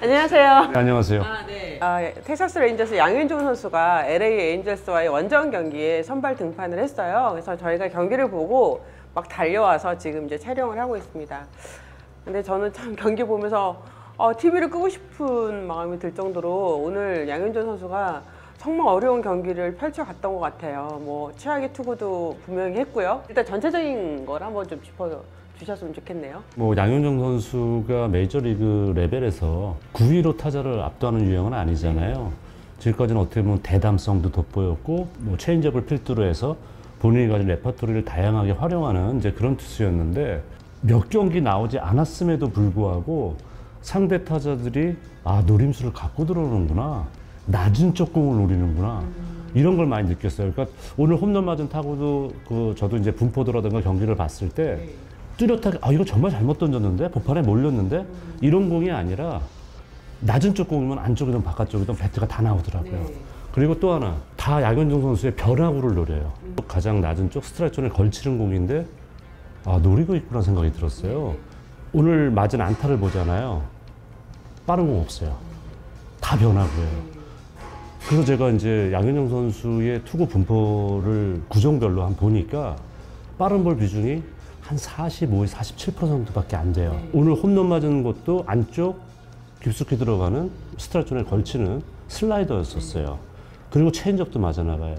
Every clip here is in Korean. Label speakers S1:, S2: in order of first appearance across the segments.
S1: 안녕하세요.
S2: 네, 안녕하세요.
S1: 텍사스 레인저스 양현종 선수가 LA 에인절스와의 원정 경기에 선발 등판을 했어요. 그래서 저희가 경기를 보고 막 달려와서 지금 이제 촬영을 하고 있습니다. 근데 저는 참 경기 보면서 TV를 끄고 싶은 마음이 들 정도로 오늘 양현종 선수가 정말 어려운 경기를 펼쳐갔던 것 같아요. 뭐 최악의 투구도 분명히 했고요. 일단 전체적인 걸 한번 좀 짚어주셨으면 좋겠네요.
S2: 뭐 양현종 선수가 메이저리그 레벨에서 9위로 타자를 압도하는 유형은 아니잖아요. 지금까지는 어떻게 보면 대담성도 돋보였고 뭐 체인지업을 필두로 해서 본인이 가진 레퍼토리를 다양하게 활용하는 이제 그런 투수였는데 몇 경기 나오지 않았음에도 불구하고 상대 타자들이 노림수를 갖고 들어오는구나, 낮은 쪽 공을 노리는구나, 이런 걸 많이 느꼈어요. 그러니까 오늘 홈런 맞은 타구도 저도 이제 분포도라든가 경기를 봤을 때 뚜렷하게 이거 정말 잘못 던졌는데, 복판에 몰렸는데, 이런 공이 아니라 낮은 쪽 공이면 안쪽이든 바깥쪽이든 배트가 다 나오더라고요. 그리고 또 하나, 다 양현종 선수의 변화구를 노려요. 가장 낮은 쪽 스트라이크 존에 걸치는 공인데 노리고 있구나 생각이 들었어요. 오늘 맞은 안타를 보잖아요. 빠른 공 없어요. 다 변화구예요. 그래서 제가 이제 양현종 선수의 투구 분포를 구종별로 한번 보니까 빠른 볼 비중이 한 45에서 47%밖에 안 돼요. 오늘 홈런 맞은 것도 안쪽 깊숙이 들어가는 스트라이크 존에 걸치는 슬라이더였었어요. 그리고 체인지업도 맞아 나가요.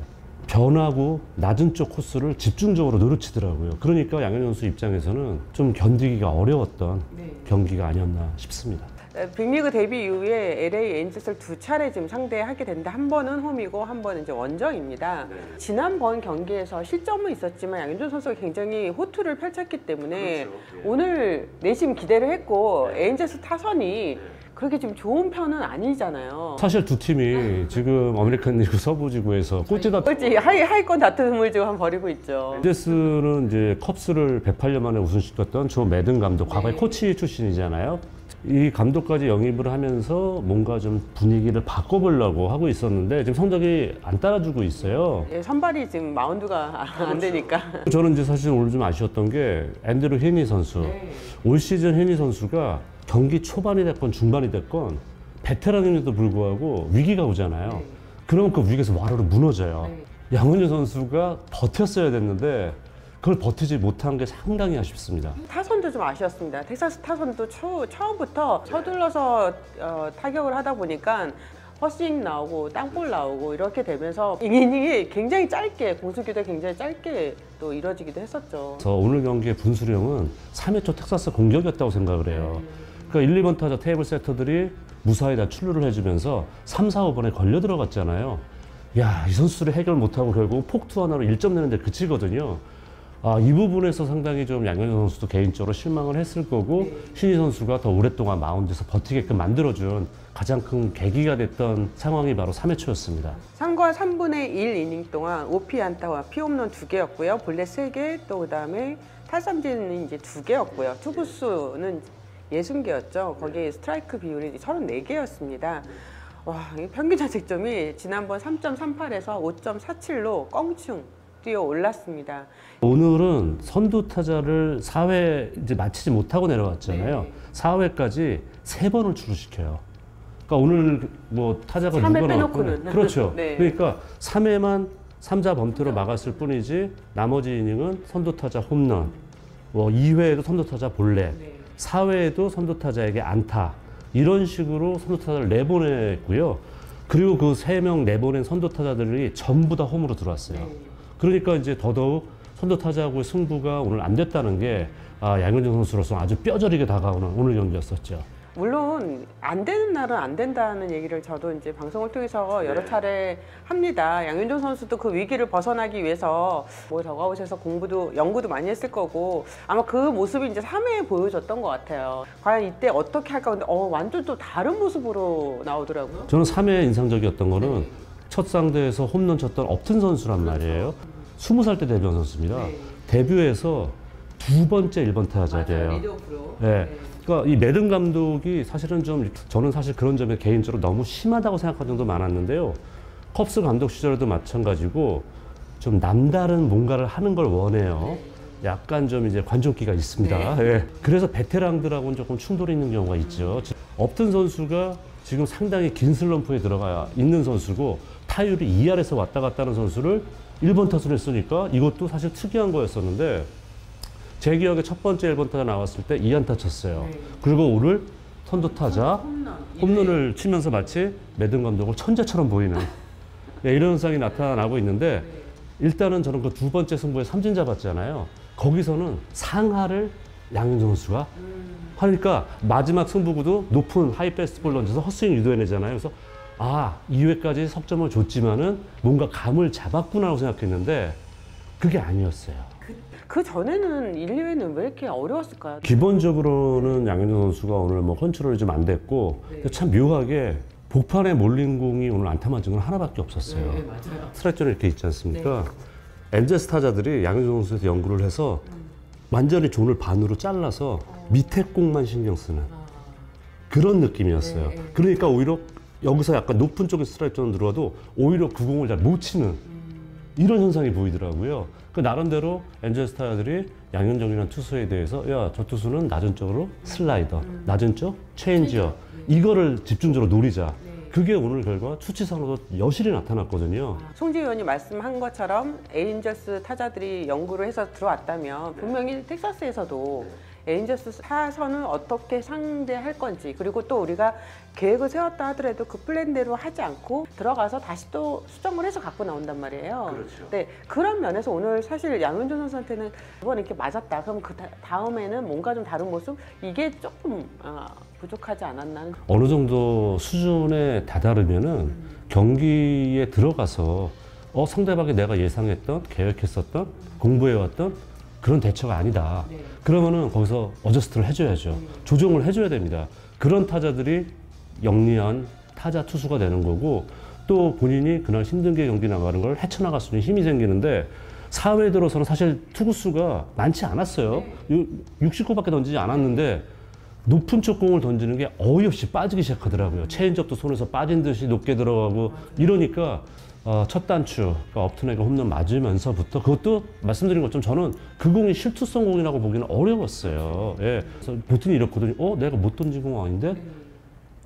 S2: 변화구 낮은 쪽 코스를 집중적으로 누르치더라고요. 그러니까 양현종 선수 입장에서는 좀 견디기가 어려웠던 경기가 아니었나 싶습니다.
S1: 빅리그 데뷔 이후에 LA 에인절스를 두 차례 지금 상대하게 됐는데 한 번은 홈이고 한 번은 이제 원정입니다. 지난번 경기에서 실점은 있었지만 양현종 선수가 굉장히 호투를 펼쳤기 때문에 오늘 내심 기대를 했고 에인절스 타선이 그렇게 지금 좋은 편은 아니잖아요.
S2: 사실 두 팀이 지금 아메리칸 리그 서부지구에서 꼴찌
S1: 하위권 다툼을 지금 벌이고 있죠.
S2: 에인절스는 이제 컵스를 108년 만에 우승시켰던 조 매든 감독, 과거에 코치 출신이잖아요. 이 감독까지 영입을 하면서 뭔가 좀 분위기를 바꿔보려고 하고 있었는데 지금 성적이 안 따라주고 있어요.
S1: 선발이 지금 마운드가 안 되니까.
S2: 저는 이제 사실 오늘 좀 아쉬웠던 게 앤드루 헤니 선수. 올 시즌 헤니 선수가 경기 초반이 됐건 중반이 됐건 베테랑임에도 불구하고 위기가 오잖아요. 그러면 그 위기에서 와르르 무너져요. 양현종 선수가 버텼어야 됐는데 그걸 버티지 못한 게 상당히 아쉽습니다.
S1: 타선도 좀 아쉬웠습니다. 텍사스 타선도 처음부터 서둘러서 타격을 하다 보니까 허스윙 나오고 땅볼 나오고 이렇게 되면서 이닝이 굉장히 짧게, 공수교대 굉장히 짧게 또 이뤄지기도 했었죠.
S2: 그래서 오늘 경기의 분수령은 3회 초 텍사스 공격이었다고 생각을 해요. 그러니까 1, 2번 타자 테이블 세터들이 무사히 다 출루를 해주면서 3, 4, 5번에 걸려 들어갔잖아요. 이 선수를 해결 못하고 결국 폭투 하나로 1점 내는데 그치거든요. 이 부분에서 상당히 좀 양현종 선수도 개인적으로 실망을 했을 거고 신희 선수가 더 오랫동안 마운드에서 버티게끔 만들어준 가장 큰 계기가 됐던 상황이 바로 3회 초였습니다.
S1: 3과 3분의 1 이닝 동안 OP 안타와 피홈런 2개였고요. 볼넷 3개, 또 그다음에 탈삼진은 이제 2개였고요. 투구수는 60개였죠. 거기에 스트라이크 비율이 34개였습니다. 평균 자책점이 지난번 3.38에서 5.47로 껑충 뛰어 올랐습니다.
S2: 오늘은 선두 타자를 4회 이제 마치지 못하고 내려왔잖아요. 4회까지 3번을 출루시켜요. 그러니까 오늘 뭐 타자가
S1: 3회 빼놓고는.
S2: 그렇죠. 그러니까 3회만 3자 범퇴로 막았을 뿐이지 나머지 이닝은 선두 타자 홈런, 2회에도 선두 타자 볼넷, 4회에도 선두 타자에게 안타, 이런 식으로 선두 타자를 내보냈고요. 그리고 그 3명 내보낸 선두 타자들이 전부 다 홈으로 들어왔어요. 그러니까 이제 더더욱 선두 타자하고의 승부가 오늘 안 됐다는 게 양현종 선수로서 아주 뼈저리게 다가오는 오늘 경기였었죠.
S1: 물론 안 되는 날은 안 된다는 얘기를 저도 이제 방송을 통해서 여러 차례 합니다. 양현종 선수도 그 위기를 벗어나기 위해서 뭐 더가웃에서 연구도 많이 했을 거고 아마 그 모습이 이제 3회에 보여줬던 것 같아요. 과연 이때 어떻게 할까? 근데 완전 또 다른 모습으로 나오더라고요.
S2: 저는 3회 인상적이었던 거는 첫 상대에서 홈런 쳤던 업튼 선수란 말이에요. 20살 때 데뷔한 선수입니다. 데뷔해서 두 번째 1번 타자예요. 그러니까 이 매든 감독이 사실은 저는 사실 그런 점에 개인적으로 너무 심하다고 생각할 정도 많았는데요. 컵스 감독 시절에도 마찬가지고 좀 남다른 뭔가를 하는 걸 원해요. 약간 좀 이제 관종기가 있습니다. 예. 그래서 베테랑들하고는 조금 충돌이 있는 경우가 있죠. 업튼 선수가 지금 상당히 긴 슬럼프에 들어가 있는 선수고 타율이 2할에서 왔다 갔다 하는 선수를 1번 타순에 쓰니까 이것도 사실 특이한 거였었는데 제 기억에 첫 번째 1번 타자 나왔을 때 2안타 쳤어요. 그리고 오늘 선두 타자 홈런을 치면서 마치 매든 감독을 천재처럼 보이는 이런 현상이 나타나고 있는데 일단은 저는 그 두 번째 승부에 삼진 잡았잖아요. 거기서는 상하를 양현종 선수가 하니까 마지막 승부구도 높은 하이 패스트볼 던져서 헛스윙 유도해내잖아요. 그래서 아 2회까지 석점을 줬지만은 뭔가 감을 잡았구나라고 생각했는데 그게 아니었어요.
S1: 그 전에는 1, 2회는 왜 이렇게 어려웠을까요?
S2: 기본적으로는 양현종 선수가 오늘 뭐 컨트롤이 좀 안 됐고 참 묘하게 복판에 몰린 공이 오늘 안타 맞은 건 하나밖에 없었어요.
S1: 맞아요.
S2: 스트라이크존에 이렇게 있지 않습니까? 엔젤스 타자들이 양현종 선수에서 연구를 해서 완전히 존을 반으로 잘라서 밑에 공만 신경 쓰는 그런 느낌이었어요. 그러니까 오히려 여기서 약간 높은 쪽에 스트라이크 존 들어와도 오히려 그 공을 잘 못 치는 이런 현상이 보이더라고요. 그 나름대로 엔젤스 타자들이 양현종이라는 투수에 대해서 야, 저 투수는 낮은 쪽으로 슬라이더, 낮은 쪽 체인지업 이거를 집중적으로 노리자. 그게 오늘 결과 수치상으로도 여실히 나타났거든요.
S1: 송지 의원이 말씀한 것처럼 에인저스 타자들이 연구를 해서 들어왔다면 분명히 텍사스에서도 에인저스 타선을 어떻게 상대할 건지 그리고 또 우리가 계획을 세웠다 하더라도 그 플랜대로 하지 않고 들어가서 다시 또 수정을 해서 갖고 나온단 말이에요.
S2: 그렇죠.
S1: 네, 그런 면에서 오늘 사실 양현종 선수한테는 이번 이렇게 맞았다. 그럼 그 다음에는 뭔가 좀 다른 모습? 이게 조금 부족하지 않았나.
S2: 어느 정도 수준에 다다르면은 경기에 들어가서 상대방이 내가 예상했던, 계획했었던, 공부해왔던 그런 대처가 아니다. 그러면은 거기서 어저스트를 해줘야죠. 조정을 해줘야 됩니다. 그런 타자들이 영리한 타자 투수가 되는 거고 또 본인이 그날 힘든 게 경기 나가는 걸 헤쳐나갈 수 있는 힘이 생기는데 4회 들어서는 사실 투구수가 많지 않았어요. 60구밖에 던지지 않았는데 높은 쪽 공을 던지는 게 어이없이 빠지기 시작하더라고요. 체인지업도 손에서 빠진 듯이 높게 들어가고 이러니까 첫 단추, 그러니까 업튼에게 홈런 맞으면서부터 그것도 말씀드린 것처럼 저는 그 공이 실투성 공이라고 보기는 어려웠어요. 예. 그래서 보통이 이렇거든요. 내가 못 던진 공 아닌데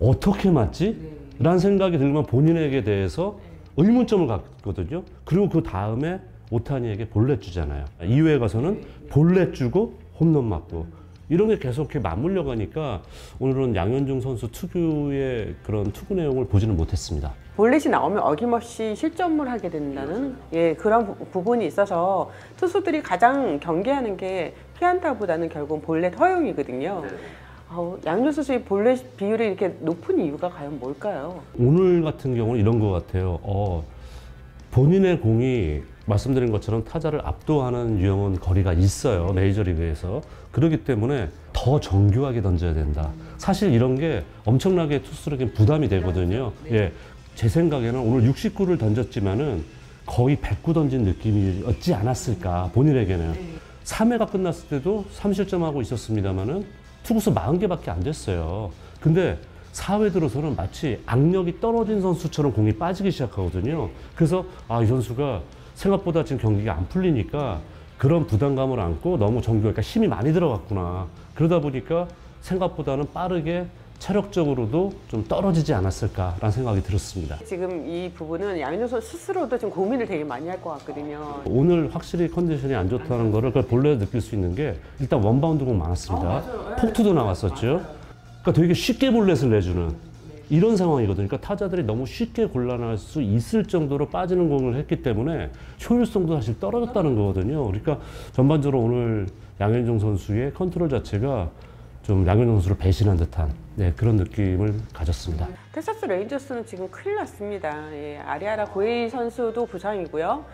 S2: 어떻게 맞지? 라는 생각이 들면 본인에게 대해서 의문점을 갖거든요. 그리고 그 다음에 오타니에게 볼넷 주잖아요. 2회에 가서는 볼넷 주고 홈런 맞고 이런 게 계속 이렇게 맞물려 가니까 오늘은 양현종 선수 특유의 그런 투구 내용을 보지는 못했습니다.
S1: 볼넷이 나오면 어김없이 실점을 하게 된다는 그런 부분이 있어서 투수들이 가장 경계하는 게 피안타보다는 결국 볼넷 허용이거든요. 양현종 선수의 볼넷 비율이 이렇게 높은 이유가 과연 뭘까요?
S2: 오늘 같은 경우는 이런 것 같아요. 본인의 공이 말씀드린 것처럼 타자를 압도하는 유형은 거리가 있어요. 메이저리그에서. 그렇기 때문에 더 정교하게 던져야 된다. 사실 이런 게 엄청나게 투수들에게 부담이 되거든요. 예, 제 생각에는 오늘 69를 던졌지만은 거의 109 던진 느낌이었지 않았을까, 본인에게는. 3회가 끝났을 때도 3실점하고 있었습니다만은 투구수 40개밖에 안 됐어요. 근데 4회 들어서는 마치 악력이 떨어진 선수처럼 공이 빠지기 시작하거든요. 그래서 이 선수가 생각보다 지금 경기가 안 풀리니까 그런 부담감을 안고 너무 정교하니까 힘이 많이 들어갔구나. 그러다 보니까 생각보다는 빠르게 체력적으로도 좀 떨어지지 않았을까라는 생각이 들었습니다.
S1: 지금 이 부분은 양현종 선수 스스로도 좀 고민을 되게 많이 할 것 같거든요.
S2: 오늘 확실히 컨디션이 안 좋다는 거를 본래 느낄 수 있는 게 일단 원바운드 공 많았습니다. 폭투도 나왔었죠. 그러니까 되게 쉽게 볼넷을 내주는 이런 상황이거든요. 그러니까 타자들이 너무 쉽게 곤란할 수 있을 정도로 빠지는 공을 했기 때문에 효율성도 사실 떨어졌다는 거거든요. 그러니까 전반적으로 오늘 양현종 선수의 컨트롤 자체가 좀 양현종 선수를 배신한 듯한 그런 느낌을 가졌습니다.
S1: 텍사스 레인저스는 지금 큰일 났습니다. 아리아나 고에이 선수도 부상이고요.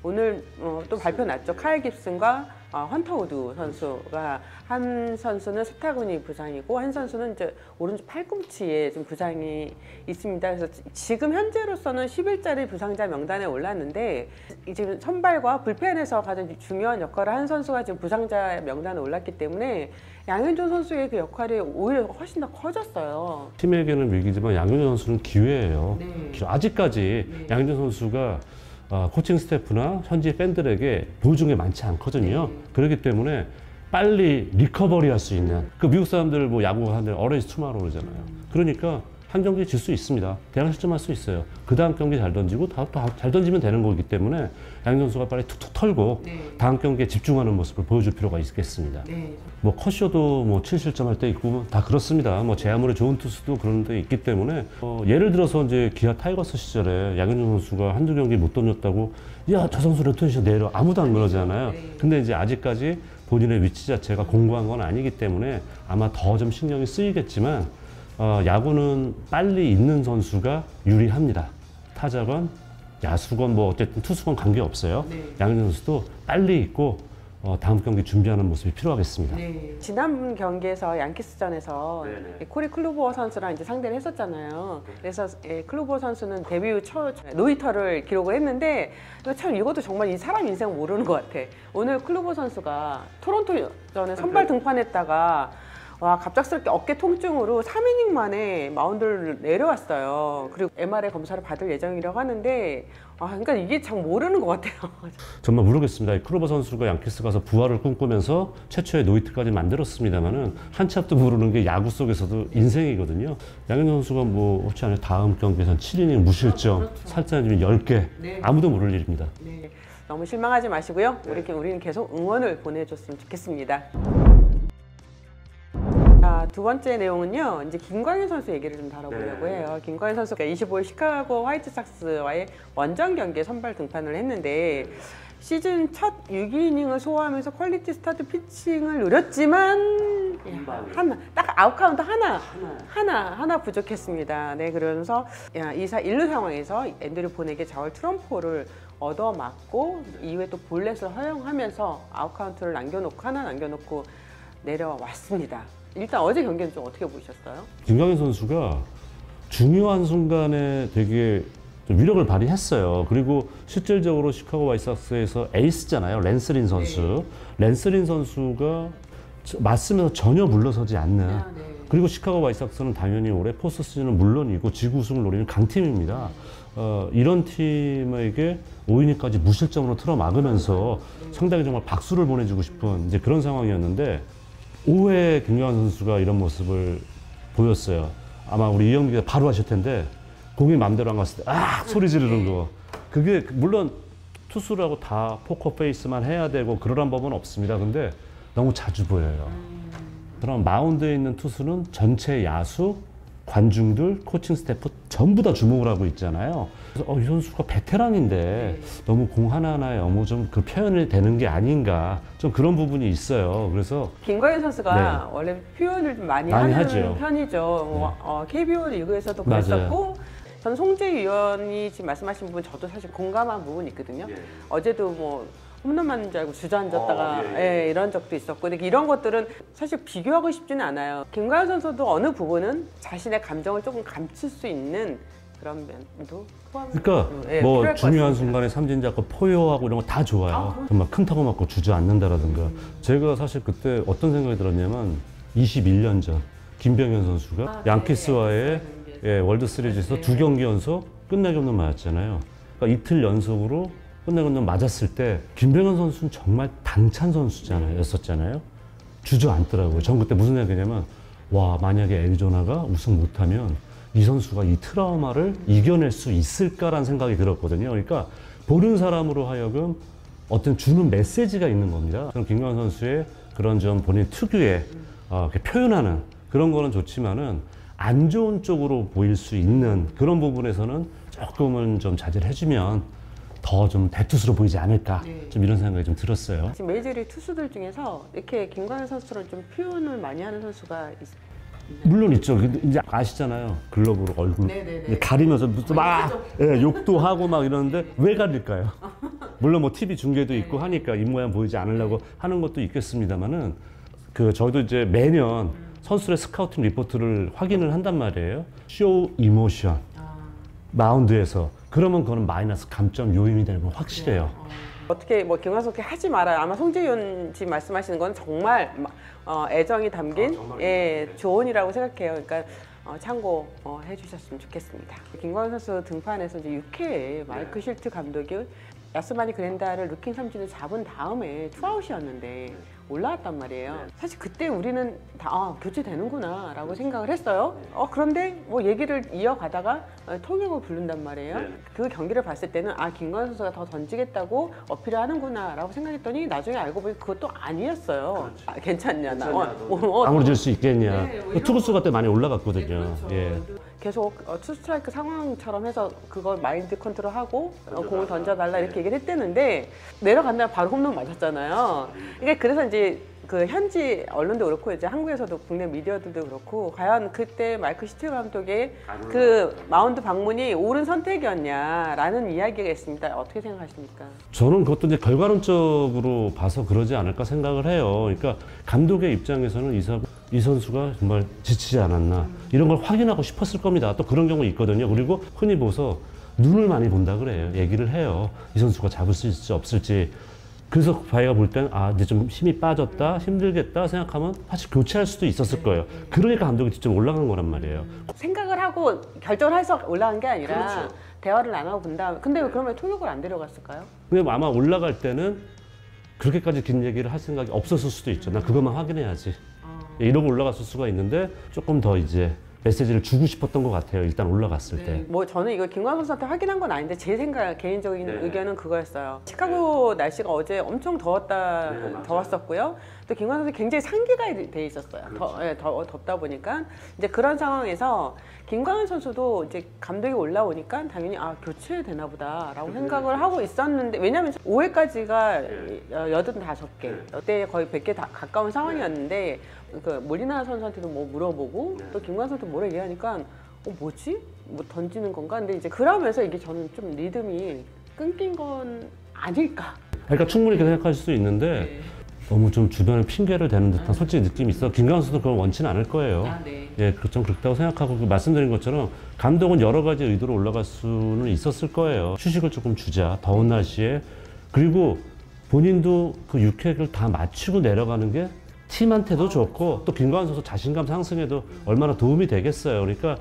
S1: 오늘 또 발표 났죠. 카일 깁슨과 헌터 우드 선수가 한 선수는 세타구니 부상이고 한 선수는 이제 오른쪽 팔꿈치에 좀 부상이 있습니다. 그래서 지금 현재로서는 10일짜리 부상자 명단에 올랐는데 지금 선발과 불펜에서 가장 중요한 역할을 한 선수가 지금 부상자 명단에 올랐기 때문에 양현종 선수의 그 역할이 오히려 훨씬 더 커졌어요.
S2: 팀에게는 위기지만 양현종 선수는 기회예요. 아직까지 양현종 선수가 코칭 스태프나 현지 팬들에게 보여준 게 많지 않거든요. 그렇기 때문에 빨리 리커버리 할 수 있는, 그 미국 사람들 뭐 야구 하는데 어레인지 투마로 그러잖아요. 그러니까 한 경기 질 수 있습니다. 대량 실점할 수 있어요. 그 다음 경기 잘 던지고 잘 던지면 되는 거기 때문에 양현 선수가 빨리 툭툭 털고 다음 경기에 집중하는 모습을 보여줄 필요가 있겠습니다. 뭐 커쇼도 뭐 7실점할 때 있고 다 그렇습니다. 뭐 제 아무리 좋은 투수도 그런 데 있기 때문에 예를 들어서 이제 기아 타이거스 시절에 양현종 선수가 한두 경기 못 던졌다고 야, 저 선수 로테이션 내려 아무도 안 그러잖아요. 근데 이제 아직까지 본인의 위치 자체가 공고한 건 아니기 때문에 아마 더 좀 신경이 쓰이겠지만 야구는 빨리 있는 선수가 유리합니다. 타자건 야수건 뭐 어쨌든 투수건 관계없어요. 양현종 선수도 빨리 있고 다음 경기 준비하는 모습이 필요하겠습니다.
S1: 지난 경기에서 양키스전에서 코리 클루버 선수랑 이제 상대를 했었잖아요. 그래서 클루버 선수는 데뷔 후 첫 노히터를 기록을 했는데 참 이것도 정말 이 사람 인생 모르는 것 같아. 오늘 클루버 선수가 토론토전에 선발 등판했다가 와, 갑작스럽게 어깨 통증으로 3이닝 만에 마운드를 내려왔어요. 그리고 MRI 검사를 받을 예정이라고 하는데 그러니까 이게 참 모르는 것 같아요.
S2: 정말 모르겠습니다. 클로버 선수가 양키스 가서 부활을 꿈꾸면서 최초의 노히트까지 만들었습니다만은 한치 앞도 모르는 게 야구 속에서도 인생이거든요. 양현종 선수가 뭐 혹시 아니면 다음 경기에선 7이닝 무실점, 살짝이면 10개 아무도 모를 일입니다.
S1: 너무 실망하지 마시고요. 우리는 계속 응원을 보내줬으면 좋겠습니다. 두 번째 내용은요, 이제 김광현 선수 얘기를 좀 다뤄보려고 해요. 김광현 선수가 25일 시카고 화이트삭스와의 원정 경기에 선발 등판을 했는데 시즌 첫 6이닝을 소화하면서 퀄리티 스타트 피칭을 누렸지만 딱 아웃카운트 하나 부족했습니다. 네, 그러면서 2사 1루 상황에서 앤드류 본에게 좌월 트럼프를 얻어맞고 이후에 또 볼넷을 허용하면서 아웃카운트를 하나 남겨놓고 내려왔습니다. 일단 어제 경기는 좀 어떻게 보셨어요?
S2: 김광현 선수가 중요한 순간에 되게 좀 위력을 발휘했어요. 그리고 실질적으로 시카고 화이트삭스에서 에이스잖아요. 랜스린 선수. 랜스린 선수가 맞으면서 전혀 물러서지 않는. 그리고 시카고 화이트삭스는 당연히 올해 포스트 시즌은 물론이고 지구 우승을 노리는 강팀입니다. 이런 팀에게 5이닝까지 무실점으로 틀어막으면서 상당히 정말 박수를 보내주고 싶은 이제 그런 상황이었는데 5회 김광현 선수가 이런 모습을 보였어요. 아마 우리 이영기 기자 바로 하실 텐데 공이 맘대로 안 갔을 때 소리 지르는 거. 그게 물론 투수라고 다 포커 페이스만 해야 되고 그러란 법은 없습니다. 근데 너무 자주 보여요. 그럼 마운드에 있는 투수는 전체 야수, 관중들, 코칭 스태프 전부 다 주목을 하고 있잖아요. 그래서 이 선수가 베테랑인데 너무 공 하나하나에 너무 좀 그 표현이 되는 게 아닌가 좀 그런 부분이 있어요. 그래서
S1: 김광현 선수가 원래 표현을 좀 많이 하는
S2: 하죠.
S1: 편이죠. KBO 리그에서도 그랬었고 저는 송재 위원이 지금 말씀하신 부분 저도 사실 공감한 부분이 있거든요. 어제도 뭐 홈런 맞는 줄 알고 주저앉았다가 이런 적도 있었고 근데 이런 것들은 사실 비교하고 싶지는 않아요. 김광현 선수도 어느 부분은 자신의 감정을 조금 감출 수 있는 그런 면도
S2: 그러니까 뭐 중요한 순간에 삼진 잡고 포효하고 이런 거 다 좋아요. 정말 큰 타고 맞고 주저앉는다라든가. 제가 사실 그때 어떤 생각이 들었냐면 21년 전 김병현 선수가 양키스와의 월드 시리즈에서 2경기 연속 끝내기 홈런 맞았잖아요. 그러니까 이틀 연속으로 끝내기 홈런 맞았을 때 김병현 선수는 정말 당찬 선수였었잖아요. 주저앉더라고요. 전 그때 무슨 생각이냐면 와, 만약에 애리조나가 우승 못하면 이 선수가 이 트라우마를 이겨낼 수 있을까라는 생각이 들었거든요. 그러니까 보는 사람으로 하여금 어떤 주는 메시지가 있는 겁니다. 저는 김광현 선수의 그런 좀 본인 특유의 이렇게 표현하는 그런 거는 좋지만은 안 좋은 쪽으로 보일 수 있는 그런 부분에서는 조금은 좀 자제를 해주면 더 좀 대투수로 보이지 않을까 좀 이런 생각이 좀 들었어요.
S1: 지금 메이저리그 투수들 중에서 이렇게 김광현 선수처럼 좀 표현을 많이 하는 선수가
S2: 물론 있죠. 근데 이제 아시잖아요. 글러브로 얼굴 가리면서 막 욕도 하고 막 이러는데 왜 가릴까요? 물론 뭐 TV 중계도 있고 하니까 입모양 보이지 않으려고 하는 것도 있겠습니다만은 저희도 이제 매년 선수의 스카우팅 리포트를 확인을 한단 말이에요. 쇼 이모션 마운드에서 그러면 그거는 마이너스 감점 요인이 되는 건 확실해요.
S1: 어떻게 뭐 김광현 선수 하지 말아요. 아마 송재 의원 지금 말씀하시는 건 정말 애정이 담긴 조언이라고 생각해요. 그러니까 참고해 주셨으면 좋겠습니다. 김광현 선수 등판에서 이제 6회에 마이크 실트 감독이 야스마니 그랜다를 루킹 삼진을 잡은 다음에 투아웃이었는데 올라왔단 말이에요. 사실 그때 우리는 다 교체되는구나 라고 생각을 했어요. 그런데 뭐 얘기를 이어가다가 통역을 부른단 말이에요. 그 경기를 봤을 때는 김광현 선수가 더 던지겠다고 어필을 하는구나 라고 생각했더니 나중에 알고 보니 그것도 아니었어요. 괜찮냐 나
S2: 아무리 수 있겠냐.
S1: 네, 뭐
S2: 투구수가 때 많이 올라갔거든요.
S1: 그렇죠.
S2: 예.
S1: 계속 투 스트라이크 상황처럼 해서 그걸 마인드 컨트롤하고 공을 던져달라 이렇게 얘기를 했대는데 내려간다면 바로 홈런 맞았잖아요. 그러니까 그래서 이제 그 현지 언론도 그렇고 이제 한국에서도 국내 미디어들도 그렇고 과연 그때 마이크 시트 감독의 그 마운드 방문이 옳은 선택이었냐라는 이야기가 있습니다. 어떻게 생각하십니까?
S2: 저는 그것도 이제 결과론적으로 봐서 그러지 않을까 생각을 해요. 그러니까 감독의 입장에서는 이 선수가 정말 지치지 않았나 이런 걸 확인하고 싶었을 겁니다. 또 그런 경우 있거든요. 그리고 흔히 보서 눈을 많이 본다 그래요. 얘기를 해요. 이 선수가 잡을 수 있을지 없을지. 그래서 바이가 볼 땐 이제 좀 힘이 빠졌다, 힘들겠다 생각하면 사실 교체할 수도 있었을 거예요. 그러니까 감독이 직접 올라간 거란 말이에요.
S1: 생각을 하고 결정을 해서 올라간 게 아니라
S2: 그렇죠.
S1: 대화를 나눠본 다음 근데 왜 그러면 통역을 안 데려갔을까요?
S2: 근데 아마 올라갈 때는 그렇게까지 긴 얘기를 할 생각이 없었을 수도 있죠. 나 그것만 확인해야지. 이러고 올라갔을 수가 있는데 조금 더 이제 메시지를 주고 싶었던 것 같아요. 일단 올라갔을 때.
S1: 뭐 저는 이거 김광현 선수한테 확인한 건 아닌데 제 생각 개인적인 의견은 그거였어요. 시카고 날씨가 어제 엄청 더웠었고요. 또 김광현 선수 굉장히 상기가 돼 있었어요. 더 덥다 보니까 이제 그런 상황에서 김광현 선수도 이제 감독이 올라오니까 당연히 교체되나 보다라고 생각을 하고 있었는데 왜냐하면 5회까지가 85개, 이때 거의 100개 가까운 상황이었는데 그 몰리나 선수한테도 뭐 물어보고 또 김광현 선수한테 뭐라 얘기하니까 뭐지? 뭐 던지는 건가? 근데 이제 그러면서 이게 저는 좀 리듬이 끊긴 건 아닐까?
S2: 그러니까 충분히 그렇게 생각할 수 있는데 너무 좀 주변에 핑계를 대는 듯한 솔직히 느낌이 있어. 김광현 선수도 그걸 원치는 않을 거예요. 예, 좀 그렇다고 생각하고 말씀드린 것처럼 감독은 여러 가지 의도로 올라갈 수는 있었을 거예요. 휴식을 조금 주자. 더운 날씨에. 그리고 본인도 그 6회를 다 마치고 내려가는 게 팀한테도 좋고 또 김광현 선수 자신감 상승에도 얼마나 도움이 되겠어요. 그러니까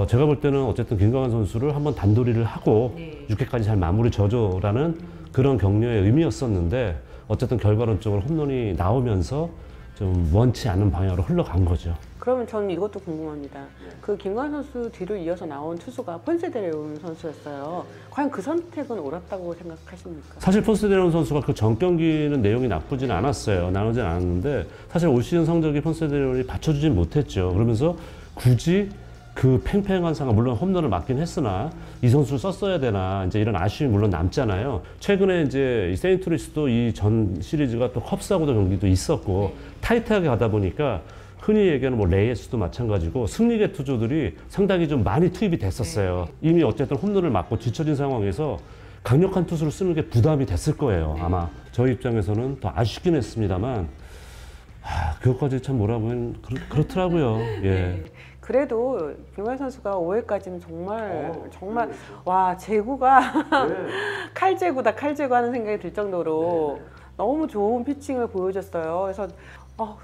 S2: 제가 볼 때는 어쨌든 김광현 선수를 한번 단도리를 하고 6회까지 잘 마무리 져줘라는 그런 격려의 의미였었는데 어쨌든 결과론적으로 홈런이 나오면서 좀 원치 않은 방향으로 흘러간 거죠.
S1: 그러면 저는 이것도 궁금합니다. 그 김광현 선수 뒤로 이어서 나온 투수가 폰세 데 레온 선수였어요. 과연 그 선택은 옳았다고 생각하십니까?
S2: 사실 폰세 데 레온 선수가 그 전 경기는 내용이 나쁘진 않았어요. 나오진 않았는데 사실 올 시즌 성적이 폰세 데 레온이 받쳐주진 못했죠. 그러면서 굳이 그 팽팽한 상황, 물론 홈런을 맞긴 했으나 이 선수를 썼어야 되나 이제 이런 아쉬움이 물론 남잖아요. 최근에 이제 이 세인트루이스도 이 전 시리즈가 또 컵스하고도 경기도 있었고 타이트하게 가다 보니까 흔히 얘기하는 뭐 레이에스도 마찬가지고 승리계 투수들이 상당히 좀 많이 투입이 됐었어요. 이미 어쨌든 홈런을 맞고 뒤처진 상황에서 강력한 투수를 쓰는 게 부담이 됐을 거예요. 아마 저희 입장에서는 더 아쉽긴 했습니다만 그것까지 참 뭐라고 하면 그렇더라고요. 예.
S1: 그래도 김광현 선수가 5회까지는 정말 와 제구가 칼제구다 칼제구 하는 생각이 들 정도로 너무 좋은 피칭을 보여줬어요. 그래서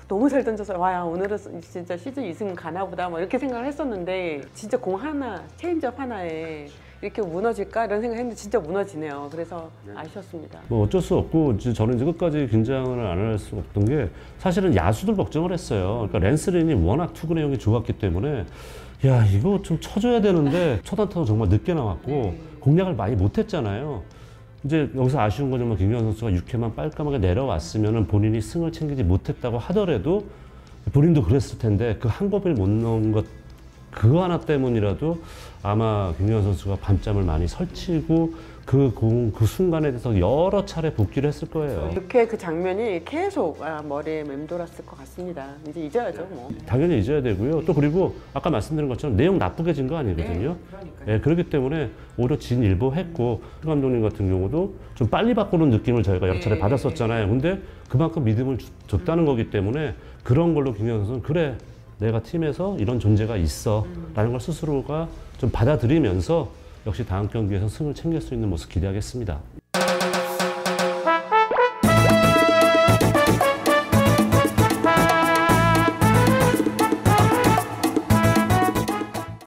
S1: 너무 잘 던져서 와 오늘은 진짜 시즌 2승 가나 보다 뭐 이렇게 생각을 했었는데 진짜 공 하나 체인지업 하나에 이렇게 무너질까 이런 생각했는데 진짜 무너지네요. 그래서 아쉬웠습니다.
S2: 뭐 어쩔 수 없고 저는 이제 끝까지 긴장을 안 할 수 없던 게 사실은 야수들 걱정을 했어요. 그러니까 랜스 린이 워낙 투구 내용이 좋았기 때문에 야 이거 좀 쳐줘야 되는데 첫 안타도 정말 늦게 나왔고 공략을 많이 못했잖아요. 이제 여기서 아쉬운 거냐면 김광현 선수가 6회만 깔끔하게 내려왔으면 본인이 승을 챙기지 못했다고 하더라도 본인도 그랬을 텐데 그 한 겁을 못 넣은 것 그거 하나 때문이라도 아마 김광현 선수가 밤잠을 많이 설치고 그 순간에 대해서 여러 차례 복귀를 했을 거예요.
S1: 이렇게 그 장면이 계속 머리에 맴돌았을 것 같습니다. 이제 잊어야죠, 뭐.
S2: 당연히 잊어야 되고요. 또 그리고 아까 말씀드린 것처럼 내용 나쁘게 진 거 아니거든요. 네, 그렇기 때문에 오히려 진일보했고 감독님 같은 경우도 좀 빨리 바꾸는 느낌을 저희가 여러 차례 받았었잖아요. 근데 그만큼 믿음을 줬다는 거기 때문에 그런 걸로 김광현 선수는 그래 내가 팀에서 이런 존재가 있어 라는 걸 스스로가 좀 받아들이면서 역시 다음 경기에서 승을 챙길 수 있는 모습 기대하겠습니다.